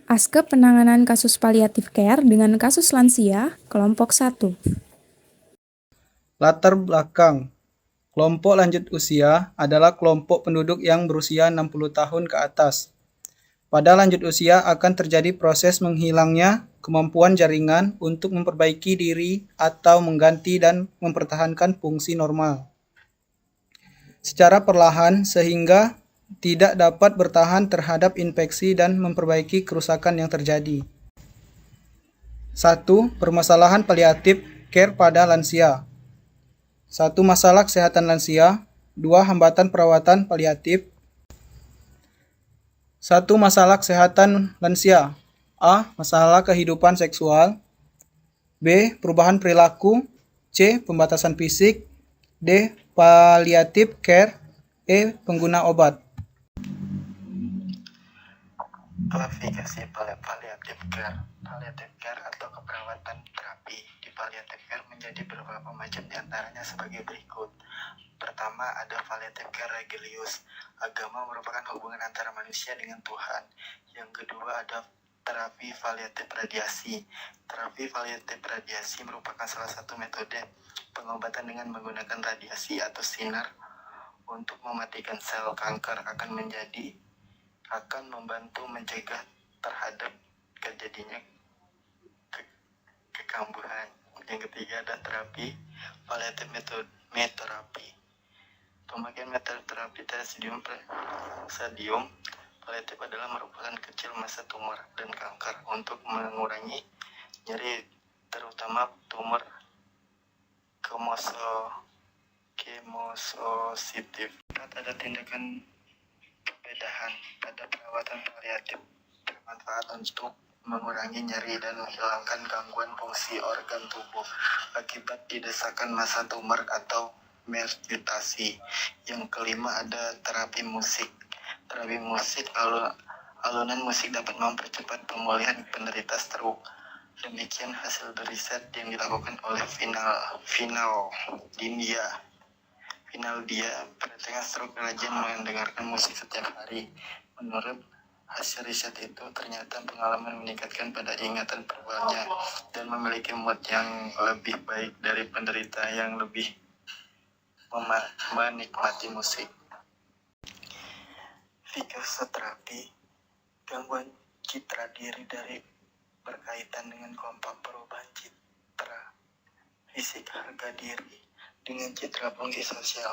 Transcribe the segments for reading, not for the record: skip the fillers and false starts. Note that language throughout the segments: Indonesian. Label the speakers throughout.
Speaker 1: Aske penanganan kasus palliative care dengan kasus lansia, kelompok 1.
Speaker 2: Latar belakang. Kelompok lanjut usia adalah kelompok penduduk yang berusia 60 tahun ke atas. Pada lanjut usia akan terjadi proses menghilangnya kemampuan jaringan untuk memperbaiki diri atau mengganti dan mempertahankan fungsi normal secara perlahan sehingga tidak dapat bertahan terhadap infeksi dan memperbaiki kerusakan yang terjadi. 1. Permasalahan palliative care pada lansia. 1. Masalah kesehatan lansia. 2. Hambatan perawatan paliatif. 1. Masalah kesehatan lansia. A. Masalah kehidupan seksual. B. Perubahan perilaku. C. Pembatasan fisik. D. Palliative care. E. Pengguna obat.
Speaker 3: Klasifikasi palliative care. Palliative care atau keperawatan terapi. Di palliative care menjadi beberapa macam, diantaranya sebagai berikut. Pertama, ada palliative care religius. Agama merupakan hubungan antara manusia dengan Tuhan. Yang kedua, ada terapi palliative radiasi. Terapi palliative radiasi merupakan salah satu metode pengobatan dengan menggunakan radiasi atau sinar untuk mematikan sel kanker, akan membantu mencegah terhadap terjadinya kekambuhan. Yang ketiga, ada terapi palliative metoterapi. Pemakaian metode terapi stadium palliatif adalah merupakan kecil masa tumor dan kanker untuk mengurangi nyeri, terutama tumor kemosositif. Ada tindakan perbedahan pada perawatan palliatif bermanfaat untuk mengurangi nyeri dan menghilangkan gangguan fungsi organ tubuh akibat didesakan masa tumor atau mutasi. Yang kelima, ada terapi musik. Terapi musik, alunan musik dapat mempercepat pemulihan penderita stroke. Demikian hasil riset yang dilakukan oleh Finlandia. Penderita stroke rajin mendengarkan musik setiap hari. Menurut hasil riset itu, ternyata pengalaman meningkatkan pada ingatan verbalnya dan memiliki mood yang lebih baik dari penderita yang lebih menikmati musik. Fikosoterapi, gangguan citra diri dari berkaitan dengan kelompok perubahan citra fisik harga diri dengan citra fungsi sosial,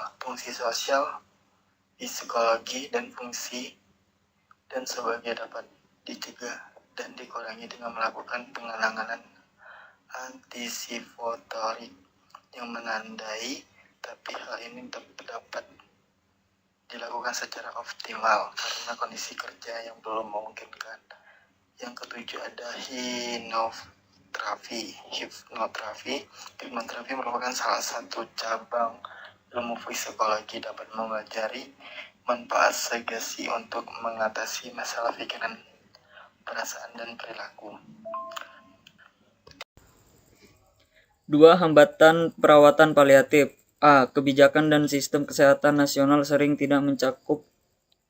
Speaker 3: psikologi dan fungsi dan sebagainya dapat dicegah dan dikurangi dengan melakukan penanganan antisipotorik yang menandai, tapi hal ini dapat dilakukan secara optimal karena kondisi kerja yang belum memungkinkan. Yang ketujuh, ada hipnoterapi. Hipnoterapi merupakan salah satu cabang ilmu psikologi, dapat mempelajari manfaat sugesti untuk mengatasi masalah pikiran, perasaan, dan perilaku.
Speaker 4: 2. Hambatan perawatan paliatif. A. Kebijakan dan sistem kesehatan nasional sering tidak mencakup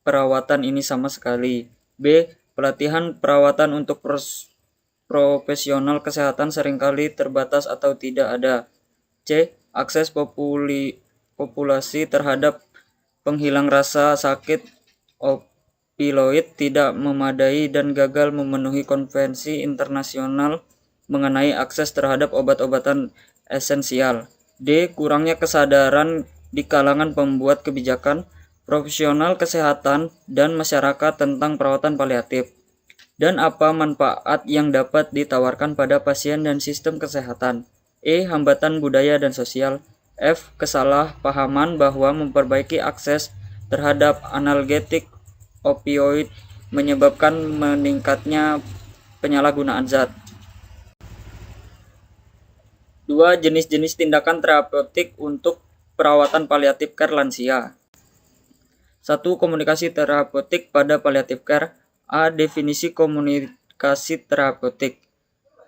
Speaker 4: perawatan ini sama sekali. B. Pelatihan perawatan untuk profesional kesehatan seringkali terbatas atau tidak ada. C. Akses populasi terhadap penghilang rasa sakit opioid tidak memadai dan gagal memenuhi konvensi internasional mengenai akses terhadap obat-obatan esensial. D. Kurangnya kesadaran di kalangan pembuat kebijakan, profesional kesehatan, dan masyarakat tentang perawatan paliatif. Dan apa manfaat yang dapat ditawarkan pada pasien dan sistem kesehatan. E. Hambatan budaya dan sosial. F. Kesalahpahaman bahwa memperbaiki akses terhadap analgetik opioid menyebabkan meningkatnya penyalahgunaan zat. 2. Jenis-jenis tindakan terapeutik untuk perawatan palliative care lansia. 1. Komunikasi terapeutik pada palliative care. A. Definisi komunikasi terapeutik.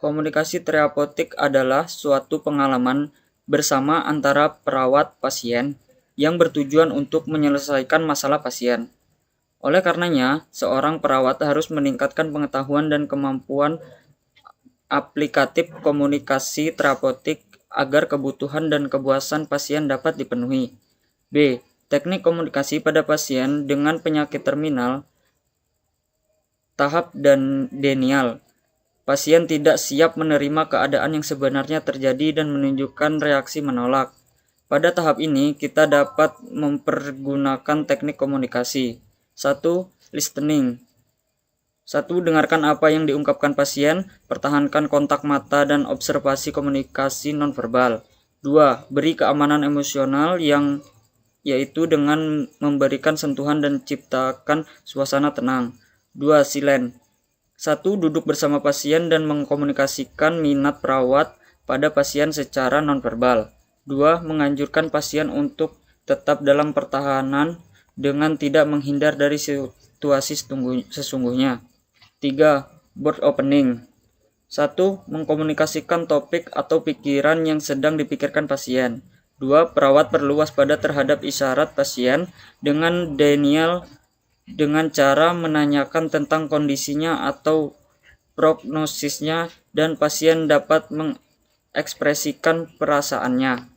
Speaker 4: Komunikasi terapeutik adalah suatu pengalaman bersama antara perawat pasien yang bertujuan untuk menyelesaikan masalah pasien. Oleh karenanya, seorang perawat harus meningkatkan pengetahuan dan kemampuan aplikatif komunikasi terapeutik agar kebutuhan dan kepuasan pasien dapat dipenuhi. B. Teknik komunikasi pada pasien dengan penyakit terminal, tahap dan denial. Pasien tidak siap menerima keadaan yang sebenarnya terjadi dan menunjukkan reaksi menolak. Pada tahap ini, kita dapat mempergunakan teknik komunikasi. 1. Listening. 1. Dengarkan apa yang diungkapkan pasien, pertahankan kontak mata dan observasi komunikasi nonverbal. 2. Beri keamanan emosional yaitu dengan memberikan sentuhan dan ciptakan suasana tenang. 2. Silent. 1. Duduk bersama pasien dan mengkomunikasikan minat perawat pada pasien secara nonverbal. 2. Menganjurkan pasien untuk tetap dalam pertahanan dengan tidak menghindar dari situasi sesungguhnya. 3. Board opening. 1. Mengkomunikasikan topik atau pikiran yang sedang dipikirkan pasien. 2. Perawat perlu waspada terhadap isyarat pasien dengan denial dengan cara menanyakan tentang kondisinya atau prognosisnya dan pasien dapat mengekspresikan perasaannya.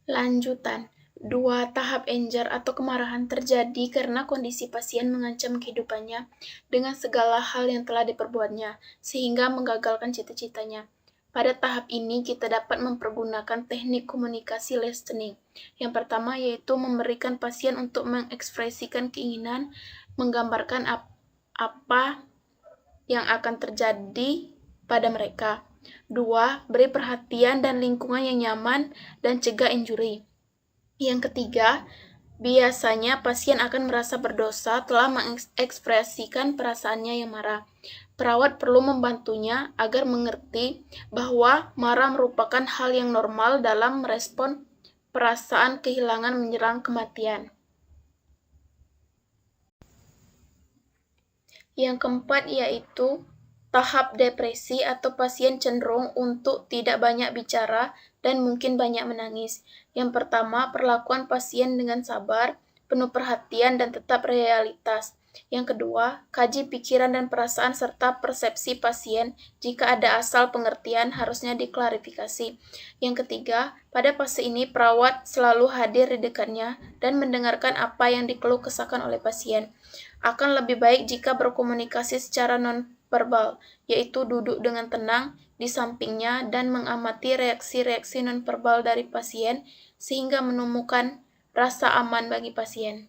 Speaker 5: Lanjutan. 2. Tahap anger atau kemarahan terjadi karena kondisi pasien mengancam kehidupannya dengan segala hal yang telah diperbuatnya, sehingga menggagalkan cita-citanya. Pada tahap ini, kita dapat mempergunakan teknik komunikasi listening. Yang pertama yaitu memberikan pasien untuk mengekspresikan keinginan, menggambarkan apa yang akan terjadi pada mereka. 2. Beri perhatian dan lingkungan yang nyaman dan cegah injuri. Yang ketiga, biasanya pasien akan merasa berdosa telah mengekspresikan perasaannya yang marah. Perawat perlu membantunya agar mengerti bahwa marah merupakan hal yang normal dalam merespon perasaan kehilangan menyerang kematian. Yang keempat yaitu tahap depresi atau pasien cenderung untuk tidak banyak bicara dan mungkin banyak menangis. Yang pertama, perlakuan pasien dengan sabar, penuh perhatian dan tetap realitas. Yang kedua, kaji pikiran dan perasaan serta persepsi pasien. Jika ada asal pengertian, harusnya diklarifikasi. Yang ketiga, pada fase ini perawat selalu hadir di dekatnya dan mendengarkan apa yang dikeluh kesahkan oleh pasien. Akan lebih baik jika berkomunikasi secara non-verbal, yaitu duduk dengan tenang di sampingnya dan mengamati reaksi-reaksi non-verbal dari pasien sehingga menemukan rasa aman bagi pasien.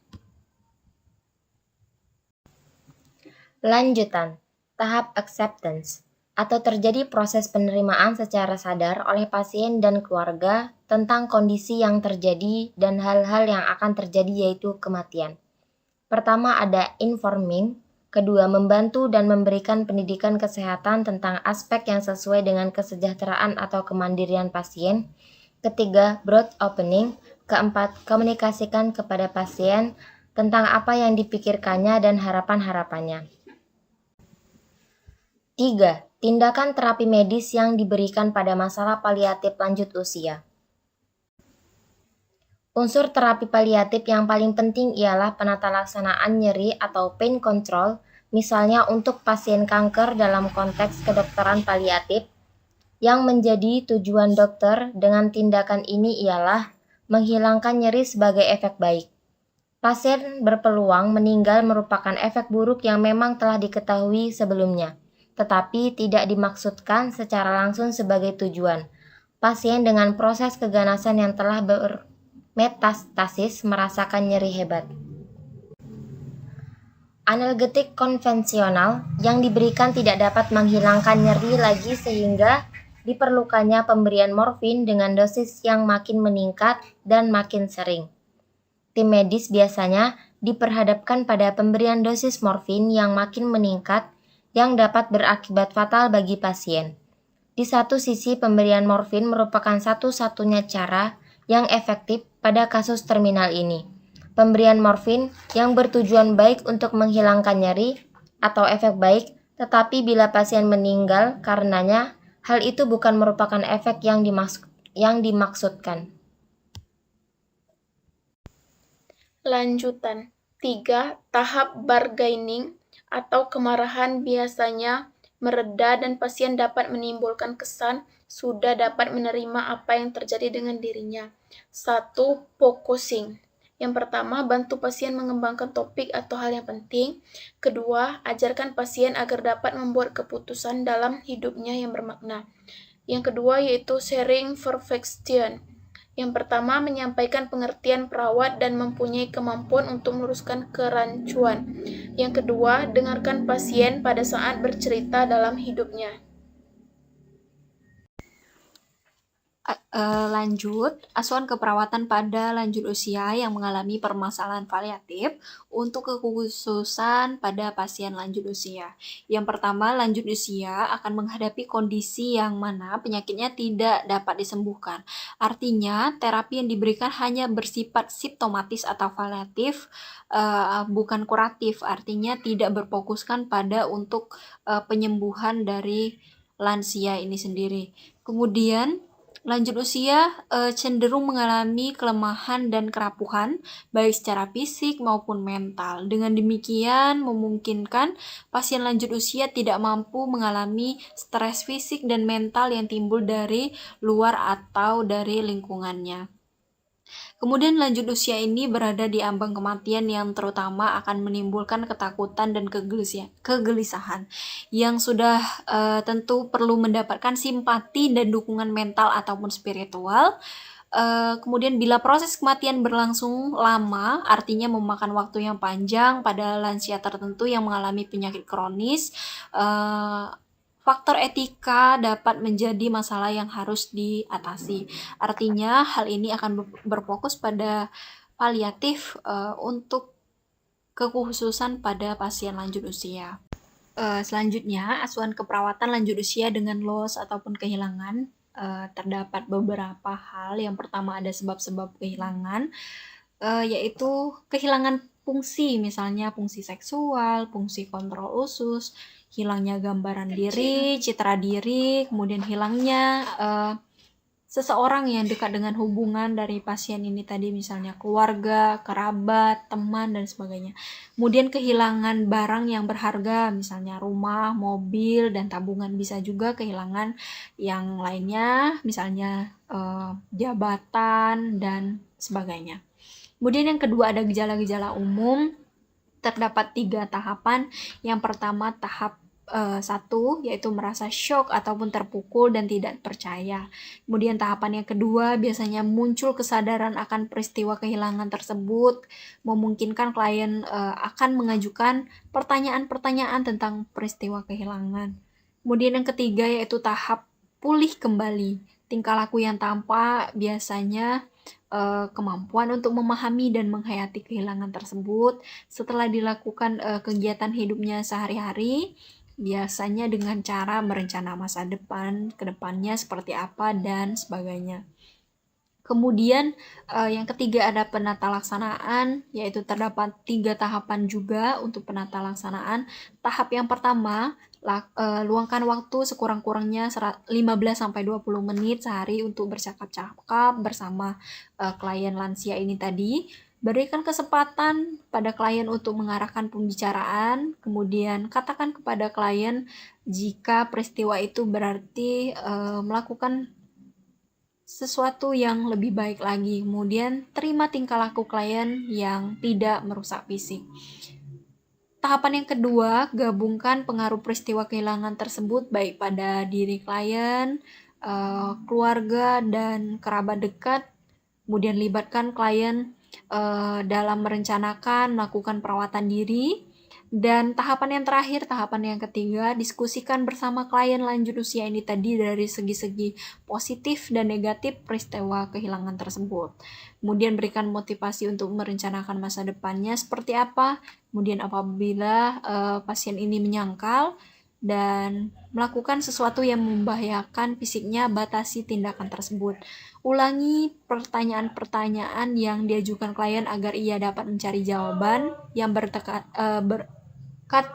Speaker 6: Lanjutan, tahap acceptance, atau terjadi proses penerimaan secara sadar oleh pasien dan keluarga tentang kondisi yang terjadi dan hal-hal yang akan terjadi yaitu kematian. Pertama ada informing, kedua membantu dan memberikan pendidikan kesehatan tentang aspek yang sesuai dengan kesejahteraan atau kemandirian pasien. Ketiga, broad opening, keempat komunikasikan kepada pasien tentang apa yang dipikirkannya dan harapan-harapannya. 3. Tindakan terapi medis yang diberikan pada masalah paliatif lanjut usia. Unsur terapi paliatif yang paling penting ialah penata laksanaan nyeri atau pain control, misalnya untuk pasien kanker dalam konteks kedokteran paliatif. Yang menjadi tujuan dokter dengan tindakan ini ialah menghilangkan nyeri sebagai efek baik. Pasien berpeluang meninggal merupakan efek buruk yang memang telah diketahui sebelumnya, tetapi tidak dimaksudkan secara langsung sebagai tujuan. Pasien dengan proses keganasan yang telah bermetastasis merasakan nyeri hebat. Analgetik konvensional yang diberikan tidak dapat menghilangkan nyeri lagi sehingga diperlukannya pemberian morfin dengan dosis yang makin meningkat dan makin sering. Tim medis biasanya diperhadapkan pada pemberian dosis morfin yang makin meningkat yang dapat berakibat fatal bagi pasien. Di satu sisi, pemberian morfin merupakan satu-satunya cara yang efektif pada kasus terminal ini. Pemberian morfin yang bertujuan baik untuk menghilangkan nyeri atau efek baik, tetapi bila pasien meninggal karenanya, hal itu bukan merupakan efek yang dimaksudkan.
Speaker 5: Lanjutan. 3. Tahap bargaining atau kemarahan biasanya mereda dan pasien dapat menimbulkan kesan sudah dapat menerima apa yang terjadi dengan dirinya. 1. Focusing. Yang pertama, bantu pasien mengembangkan topik atau hal yang penting. Kedua, ajarkan pasien agar dapat membuat keputusan dalam hidupnya yang bermakna. Yang kedua yaitu sharing perfection. Yang pertama, menyampaikan pengertian perawat dan mempunyai kemampuan untuk meluruskan kerancuan. Yang kedua, dengarkan pasien pada saat bercerita dalam hidupnya.
Speaker 7: Lanjut, asuhan keperawatan pada lanjut usia yang mengalami permasalahan paliatif untuk kekhususan pada pasien lanjut usia. Yang pertama, lanjut usia akan menghadapi kondisi yang mana penyakitnya tidak dapat disembuhkan. Artinya, terapi yang diberikan hanya bersifat simptomatis atau paliatif, bukan kuratif. Artinya tidak berfokuskan pada untuk penyembuhan dari lansia ini sendiri. Kemudian, lanjut usia cenderung mengalami kelemahan dan kerapuhan, baik secara fisik maupun mental. Dengan demikian, memungkinkan pasien lanjut usia tidak mampu mengalami stres fisik dan mental yang timbul dari luar atau dari lingkungannya. Kemudian lanjut usia ini berada di ambang kematian yang terutama akan menimbulkan ketakutan dan kegelisahan yang sudah tentu perlu mendapatkan simpati dan dukungan mental ataupun spiritual. Kemudian bila proses kematian berlangsung lama, artinya memakan waktu yang panjang pada lansia tertentu yang mengalami penyakit kronis, faktor etika dapat menjadi masalah yang harus diatasi. Artinya hal ini akan berfokus pada paliatif untuk kekhususan pada pasien lanjut usia. Selanjutnya, asuhan keperawatan lanjut usia dengan loss ataupun kehilangan. Terdapat beberapa hal. Yang pertama ada sebab-sebab kehilangan, yaitu kehilangan fungsi, misalnya fungsi seksual, fungsi kontrol usus, hilangnya gambaran diri, citra diri, kemudian hilangnya seseorang yang dekat dengan hubungan dari pasien ini tadi, misalnya keluarga, kerabat, teman, dan sebagainya. Kemudian kehilangan barang yang berharga, misalnya rumah, mobil, dan tabungan. Bisa juga kehilangan yang lainnya, misalnya jabatan, dan sebagainya. Kemudian yang kedua ada gejala-gejala umum. Terdapat 3 tahapan. Yang pertama tahap 1 yaitu merasa shock ataupun terpukul dan tidak percaya. Kemudian tahapan yang kedua biasanya muncul kesadaran akan peristiwa kehilangan tersebut, memungkinkan klien akan mengajukan pertanyaan-pertanyaan tentang peristiwa kehilangan. Kemudian yang ketiga yaitu tahap pulih kembali. Tingkah laku yang tampak biasanya kemampuan untuk memahami dan menghayati kehilangan tersebut setelah dilakukan kegiatan hidupnya sehari-hari, biasanya dengan cara merencana masa depan, ke depannya seperti apa, dan sebagainya. Kemudian yang ketiga ada penata laksanaan, yaitu terdapat 3 tahapan juga untuk penata laksanaan. Tahap yang pertama, luangkan waktu sekurang-kurangnya 15-20 menit sehari untuk bercakap-cakap bersama klien lansia ini tadi. Berikan kesempatan pada klien untuk mengarahkan pembicaraan, kemudian katakan kepada klien jika peristiwa itu berarti melakukan sesuatu yang lebih baik lagi. Kemudian terima tingkah laku klien yang tidak merusak fisik. Tahapan yang kedua, gabungkan pengaruh peristiwa kehilangan tersebut baik pada diri klien, keluarga, dan kerabat dekat. Kemudian libatkan klien dalam merencanakan melakukan perawatan diri. Dan tahapan yang terakhir, tahapan yang ketiga, diskusikan bersama klien lanjut usia ini tadi dari segi-segi positif dan negatif peristiwa kehilangan tersebut. Kemudian berikan motivasi untuk merencanakan masa depannya seperti apa. Kemudian apabila pasien ini menyangkal dan melakukan sesuatu yang membahayakan fisiknya, batasi tindakan tersebut. Ulangi pertanyaan-pertanyaan yang diajukan klien agar ia dapat mencari jawaban yang berkat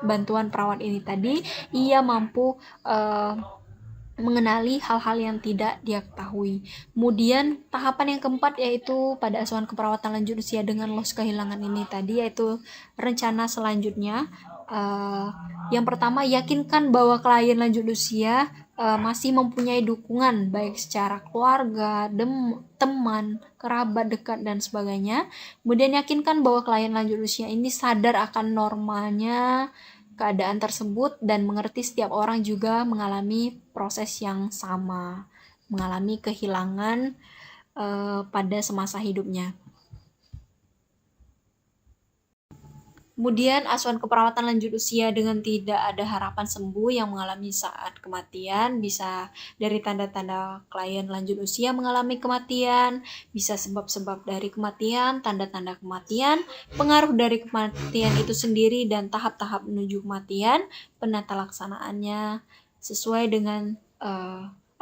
Speaker 7: bantuan perawat ini tadi, ia mampu mengenali hal-hal yang tidak dia ketahui. Kemudian tahapan yang keempat yaitu pada asuhan keperawatan lanjut usia dengan loss kehilangan ini tadi, yaitu rencana selanjutnya. Yang pertama, yakinkan bahwa klien lanjut usia masih mempunyai dukungan baik secara keluarga, teman, kerabat dekat dan sebagainya. Kemudian yakinkan bahwa klien lanjut usia ini sadar akan normalnya keadaan tersebut dan mengerti setiap orang juga mengalami proses yang sama, mengalami kehilangan pada semasa hidupnya. Kemudian asuhan keperawatan lanjut usia dengan tidak ada harapan sembuh yang mengalami saat kematian, bisa dari tanda-tanda klien lanjut usia mengalami kematian, bisa sebab-sebab dari kematian, tanda-tanda kematian, pengaruh dari kematian itu sendiri dan tahap-tahap menuju kematian, penata laksanaannya sesuai dengan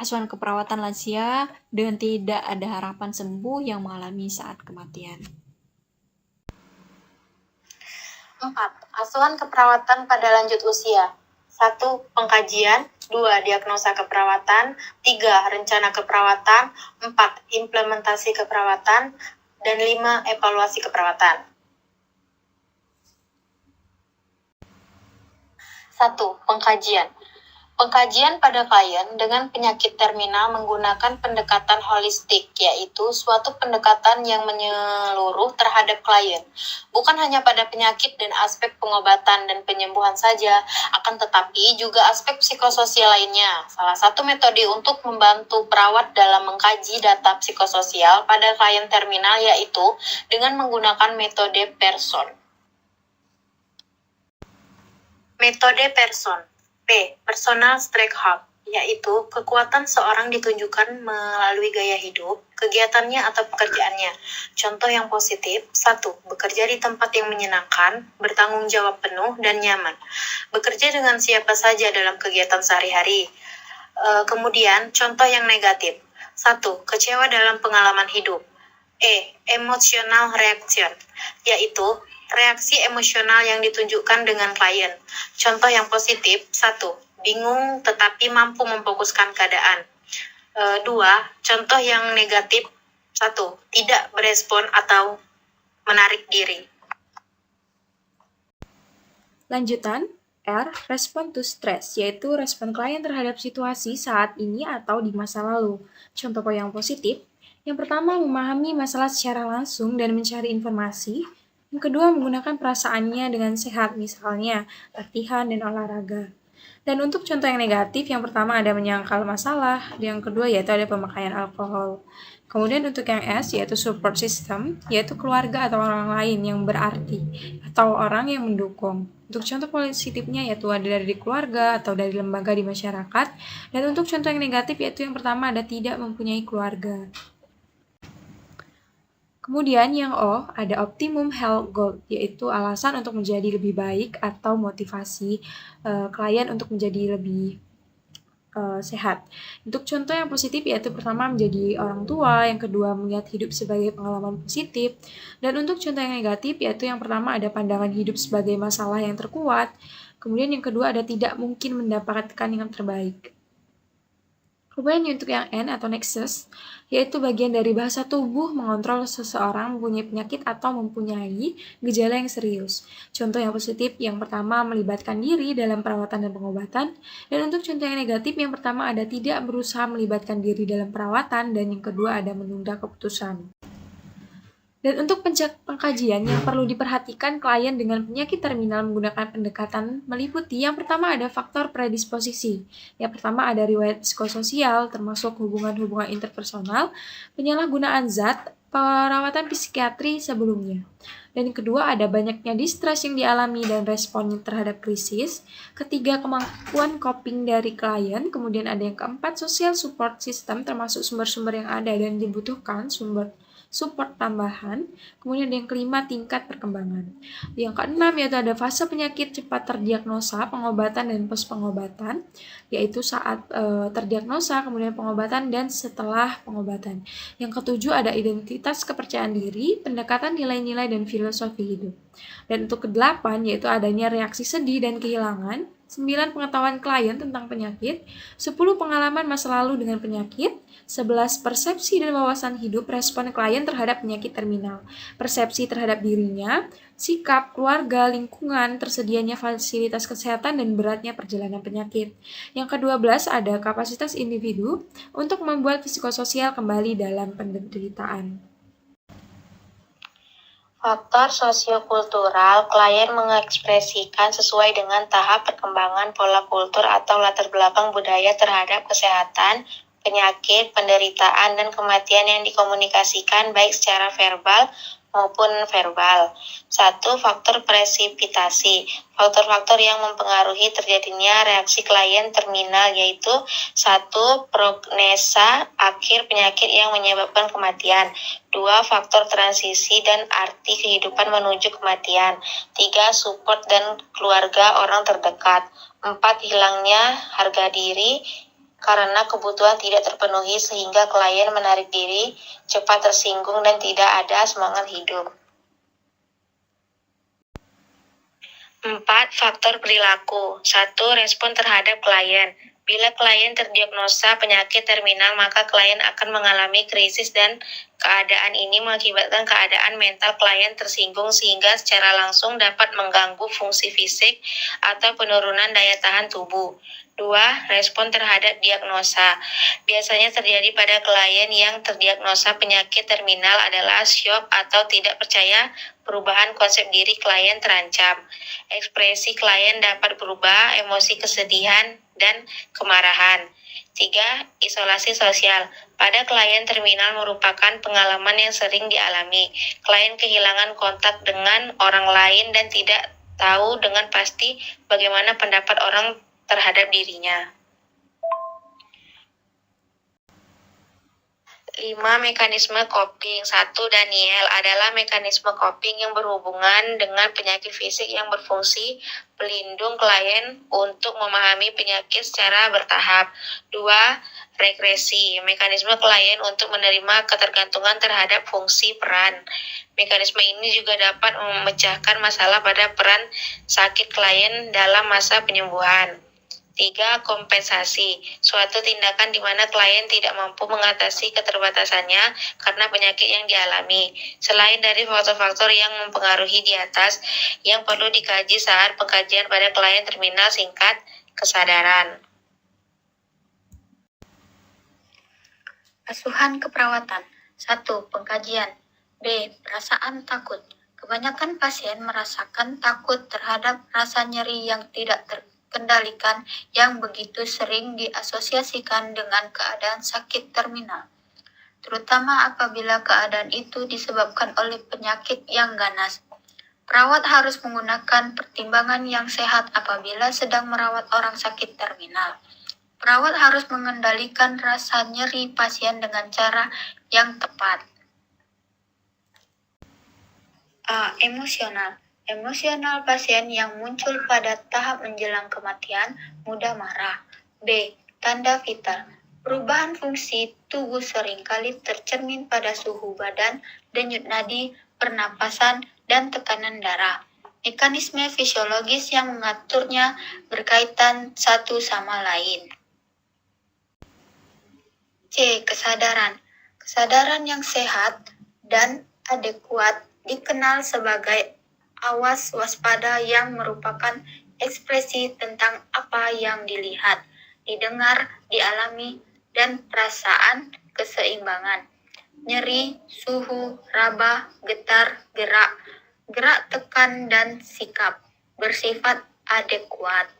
Speaker 7: asuhan keperawatan lansia dengan tidak ada harapan sembuh yang mengalami saat kematian.
Speaker 6: 4. Asuhan keperawatan pada lanjut usia. 1. Pengkajian. 2. Diagnosa keperawatan. 3. Rencana keperawatan. 4. Implementasi keperawatan. Dan 5. Evaluasi keperawatan. 1. Pengkajian. Pengkajian pada klien dengan penyakit terminal menggunakan pendekatan holistik, yaitu suatu pendekatan yang menyeluruh terhadap klien, bukan hanya pada penyakit dan aspek pengobatan dan penyembuhan saja, akan tetapi juga aspek psikososial lainnya. Salah satu metode untuk membantu perawat dalam mengkaji data psikososial pada klien terminal yaitu dengan menggunakan metode Pearson. Metode Pearson. P. Personal Strength Hub, yaitu kekuatan seorang ditunjukkan melalui gaya hidup, kegiatannya atau pekerjaannya. Contoh yang positif, 1. Bekerja di tempat yang menyenangkan, bertanggung jawab penuh, dan nyaman. Bekerja dengan siapa saja dalam kegiatan sehari-hari. Kemudian, contoh yang negatif. 1. Kecewa dalam pengalaman hidup. Emotional reaction, yaitu reaksi emosional yang ditunjukkan dengan klien. Contoh yang positif, 1. Bingung tetapi mampu memfokuskan keadaan. 2. Contoh yang negatif, 1. Tidak berespon atau menarik diri.
Speaker 1: Lanjutan, R. Respond to stress, yaitu respon klien terhadap situasi saat ini atau di masa lalu. Contoh yang positif, yang pertama memahami masalah secara langsung dan mencari informasi. Yang kedua, menggunakan perasaannya dengan sehat, misalnya latihan dan olahraga. Dan untuk contoh yang negatif, yang pertama ada menyangkal masalah, yang kedua yaitu ada pemakaian alkohol. Kemudian untuk yang S, yaitu support system, yaitu keluarga atau orang lain yang berarti, atau orang yang mendukung. Untuk contoh positifnya yaitu ada dari keluarga atau dari lembaga di masyarakat. Dan untuk contoh yang negatif yaitu yang pertama ada tidak mempunyai keluarga. Kemudian yang O, ada optimum health goal, yaitu alasan untuk menjadi lebih baik atau motivasi klien untuk menjadi lebih sehat. Untuk contoh yang positif yaitu pertama menjadi orang tua, yang kedua melihat hidup sebagai pengalaman positif, dan untuk contoh yang negatif yaitu yang pertama ada pandangan hidup sebagai masalah yang terkuat, kemudian yang kedua ada tidak mungkin mendapatkan yang terbaik. Kemudian untuk yang N atau nexus, yaitu bagian dari bahasa tubuh mengontrol seseorang mempunyai penyakit atau mempunyai gejala yang serius. Contoh yang positif yang pertama melibatkan diri dalam perawatan dan pengobatan, dan untuk contoh yang negatif yang pertama ada tidak berusaha melibatkan diri dalam perawatan, dan yang kedua ada menunda keputusan. Dan untuk pengkajian yang perlu diperhatikan klien dengan penyakit terminal menggunakan pendekatan meliputi yang pertama ada faktor predisposisi. Yang pertama ada riwayat psikososial termasuk hubungan-hubungan interpersonal, penyalahgunaan zat, perawatan psikiatri sebelumnya. Dan yang kedua ada banyaknya distress yang dialami dan respon terhadap krisis. Ketiga, kemampuan coping dari klien. Kemudian ada yang keempat, social support system termasuk sumber-sumber yang ada dan dibutuhkan support tambahan. Kemudian ada yang kelima, tingkat perkembangan. Yang keenam yaitu ada fase penyakit cepat terdiagnosa, pengobatan dan pos pengobatan, yaitu saat terdiagnosa, kemudian pengobatan dan setelah pengobatan. Yang ketujuh ada identitas kepercayaan diri, pendekatan nilai-nilai dan filosofi hidup. Dan untuk kedelapan yaitu adanya reaksi sedih dan kehilangan. 9 pengetahuan klien tentang penyakit, 10 pengalaman masa lalu dengan penyakit, 11 persepsi dan wawasan hidup respon klien terhadap penyakit terminal, persepsi terhadap dirinya, sikap, keluarga, lingkungan, tersedianya fasilitas kesehatan, dan beratnya perjalanan penyakit. Yang ke-12 ada kapasitas individu untuk membuat psikososial kembali dalam penderitaan.
Speaker 6: Faktor sosiokultural, klien mengekspresikan sesuai dengan tahap perkembangan pola kultur atau latar belakang budaya terhadap kesehatan, penyakit, penderitaan, dan kematian yang dikomunikasikan baik secara verbal maupun verbal. 1. Faktor presipitasi. Faktor-faktor yang mempengaruhi terjadinya reaksi klien terminal yaitu 1. Prognesa akhir penyakit yang menyebabkan kematian. 2. Faktor transisi dan arti kehidupan menuju kematian. 3. Support dan keluarga orang terdekat. 4. Hilangnya harga diri karena kebutuhan tidak terpenuhi sehingga klien menarik diri, cepat tersinggung, dan tidak ada semangat hidup. 4. Faktor perilaku. 1. Respon terhadap klien. Bila klien terdiagnosa penyakit terminal, maka klien akan mengalami krisis dan keadaan ini mengakibatkan keadaan mental klien tersinggung sehingga secara langsung dapat mengganggu fungsi fisik atau penurunan daya tahan tubuh. 2. Respon terhadap diagnosa. Biasanya terjadi pada klien yang terdiagnosa penyakit terminal adalah syok atau tidak percaya perubahan konsep diri klien terancam. Ekspresi klien dapat berubah, emosi kesedihan dan kemarahan. 3. Isolasi sosial. Pada klien terminal merupakan pengalaman yang sering dialami. Klien kehilangan kontak dengan orang lain dan tidak tahu dengan pasti bagaimana pendapat orang terhadap dirinya. 5. Mekanisme coping. 1. Daniel adalah mekanisme coping yang berhubungan dengan penyakit fisik yang berfungsi pelindung klien untuk memahami penyakit secara bertahap. 2. Regresi. Mekanisme klien untuk menerima ketergantungan terhadap fungsi peran. Mekanisme ini juga dapat memecahkan masalah pada peran sakit klien dalam masa penyembuhan. 3. Kompensasi. Suatu tindakan di mana klien tidak mampu mengatasi keterbatasannya karena penyakit yang dialami. Selain dari faktor-faktor yang mempengaruhi di atas, yang perlu dikaji saat pengkajian pada klien terminal singkat, kesadaran. Asuhan keperawatan. 1. Pengkajian. B. Perasaan takut. Kebanyakan pasien merasakan takut terhadap rasa nyeri yang tidak terkendalikan yang begitu sering diasosiasikan dengan keadaan sakit terminal, terutama apabila keadaan itu disebabkan oleh penyakit yang ganas. Perawat harus menggunakan pertimbangan yang sehat apabila sedang merawat orang sakit terminal. Perawat harus mengendalikan rasa nyeri pasien dengan cara yang tepat. A. Emosional. Emosional pasien yang muncul pada tahap menjelang kematian mudah marah. B. Tanda vital. Perubahan fungsi tubuh seringkali tercermin pada suhu badan, denyut nadi, pernapasan, dan tekanan darah. Mekanisme fisiologis yang mengaturnya berkaitan satu sama lain. C. Kesadaran. Kesadaran yang sehat dan adekuat dikenal sebagai awas waspada yang merupakan ekspresi tentang apa yang dilihat, didengar, dialami, dan perasaan keseimbangan. Nyeri, suhu, raba, getar, gerak tekan, dan sikap bersifat adekuat.